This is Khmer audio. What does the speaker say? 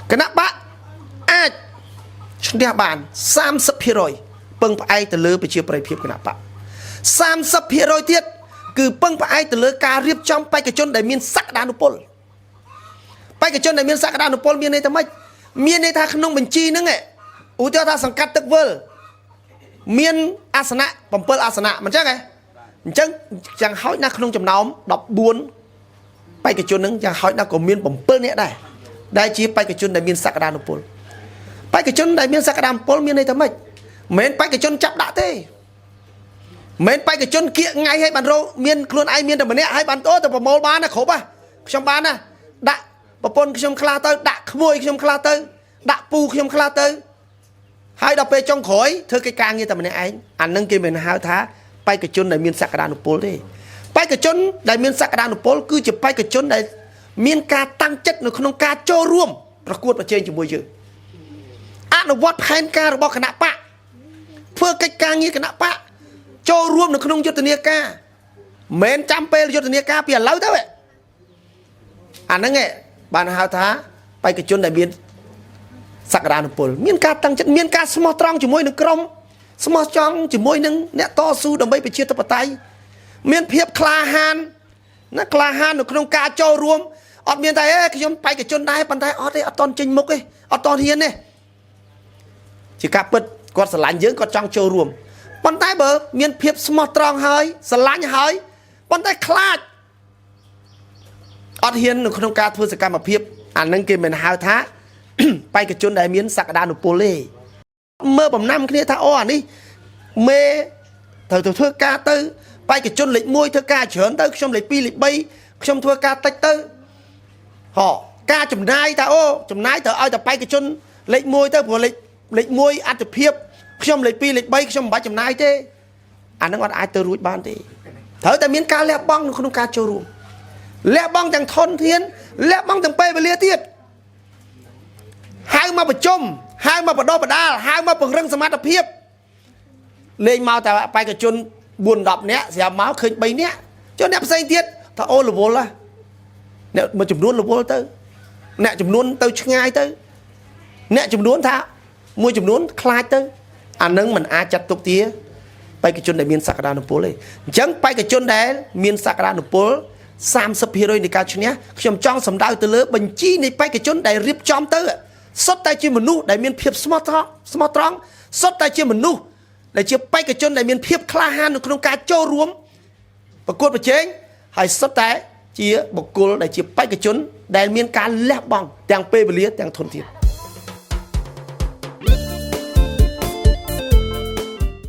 cái nắp bạ ai chúng ta bàn 30% ពឹងផ្អែកទៅលើប្រជាប្រិយភាពគណៈបក 30% ទៀតគឺពឹងផ្អែកទៅលើការរៀបចំបេក្ខជនដែលមានសក្តានុពលបេក្ខជនដែលមានសក្តានុពលមានន័យថាម៉េចមានន័យថាក្នុងបញ្ជីហ្នឹងឧទាហរណ៍ថាសង្កាត់ទឹកវិលមានអាសនៈ7អាសនៈមិនចឹងហ៎អញ្ចឹងយ៉ាងហោចណាស់ក្នុងចំណោម14បេក្ខជនហ្នឹងយ៉ាងហោចណាស់ក៏មាន7នាក់ដែរដែលជាបេក្ខជនដែលមានសក្តានុពលបេក្ខជនដែលមានសក្តានុពលមានន័យថាម៉េចមិនបេក្ខជនចាប់ដាក់ទេមិនបេក្ខជនគៀកថ្ងៃឲ្យបានរោមានខ្លួនឯងមានតែម្នាក់ឲ្យបានទៅប្រមូលបានណាគ្រប់ហ៎ខ្ញុំបានណាដាក់ប្រពន្ធខ្ញុំខ្លះទៅដាក់ក្មួយខ្ញុំខ្លះទៅដាក់ពូខ្ញុំខ្លះទៅហើយដល់ពេលចុងក្រោយធ្វើកិច្ចការងារតែម្នាក់ឯងអានឹងគេមិនហៅថាបេក្ខជនដែលមានសក្តានុពលទេបេក្ខជនដែលមានសក្តានុពលគឺជាបេក្ខជនដែលមានការតាំងចិត្តនៅក្នុងការចូលរួមប្រកួតប្រជែងជាមួយយើងអនុវត្តផែនការរបស់គណៈបកធ្វើកិច្ចការងារគណៈបកចូលរួមនៅក្នុងយុទ្ធនាការមិនចាំពេលយុទ្ធនាការពីឥឡូវទៅអាហ្នឹងបានហៅថាបេក្ខជនដែលមានសក្តានុពលមានការតាំងចិត្តមានការស្មោះត្រង់ជាមួយនឹងក្រុមស្មោះត្រង់ជាមួយនឹងអ្នកតស៊ូដើម្បីប្រជាធិបតេយ្យមានភាពក្លាហានណាក្លាហាននៅក្នុងការចូលរួមអត់មានតែខ្ញុំបេក្ខជនដែរប៉ុន្តែអត់ទេអត់តន់ចេញមុខទេអត់តន់ហ៊ានទេជាការពិតគាត់ស្រឡាញ់យើងគាត់ចង់ចូលរួមប៉ុន្តែបើមានភាពស្មោះត្រង់ហើយស្រឡាញ់ហើយប៉ុន្តែខ្លាចអត់ហ៊ាននៅក្នុងការធ្វើសកម្មភាពអានឹងគេមិនហៅថាបេក្ខជនដែលមានសក្តានុពលទេមើលបំណាំគ្នាថាអូអានេះមេត្រូវទៅធ្វើការទៅបេក្ខជនលេខ1ធ្វើការច្រើនទៅខ្ញុំលេខ2លេខ3ខ្ញុំធ្វើការតិចទៅការចំណាយថាអូចំណាយត្រូវឲ្យតែបេក្ខជនលេខ1ទៅព្រោះលេខ1អត្ថភាពខ្ញុំលេខ2លេខ3ខ្ញុំមិនបាច់ចំណាយទេអានឹងអត់អាចទៅរួចបានទេត្រូវតែមានការលះបង់នៅក្នុងការចូលរួមលះបង់ទាំងធនធានលះបង់ទាំងពេលវេលាទៀតហៅមកប្រជុំហៅមកបដោះបដាលហៅមកពង្រឹងសមត្ថភាពលេងមកតែបេក្ខជន4-10នាក់ស្រាប់មកឃើញ3នាក់ចុះអ្នកផ្សេងទៀតថាអូរវល់អ្នកមួយចំនួនរវល់ទៅអ្នកចំនួនទៅឆ្ងាយទៅអ្នកចំនួនថាមួយចំនួនខ្លាចទៅអានឹងមិនអាចចាត់ទុកជាបេក្ខជនដែលមានសក្តានុពលទេអញ្ចឹងបេក្ខជនដែលមានសក្តានុពល 30% នៃការឈ្នះខ្ញុំចង់សម្ដៅទៅលើបញ្ជីនៃបេក្ខជនដែលរៀបចំទៅសុទ្ធតែជាមនុស្សដែលមានភាពស្មោះត្រង់សុទ្ធតែជាមនុស្សដែលជាបេក្ខជនដែលមានភាពក្លាហាននៅក្នុងការចូលរួមប្រកួតប្រជែងហើយសុទ្ធតែជាបុគ្គលដែលជាបេក្ខជនដែលមានការលះបង់ទាំងពេលវេលាទាំងធនធាន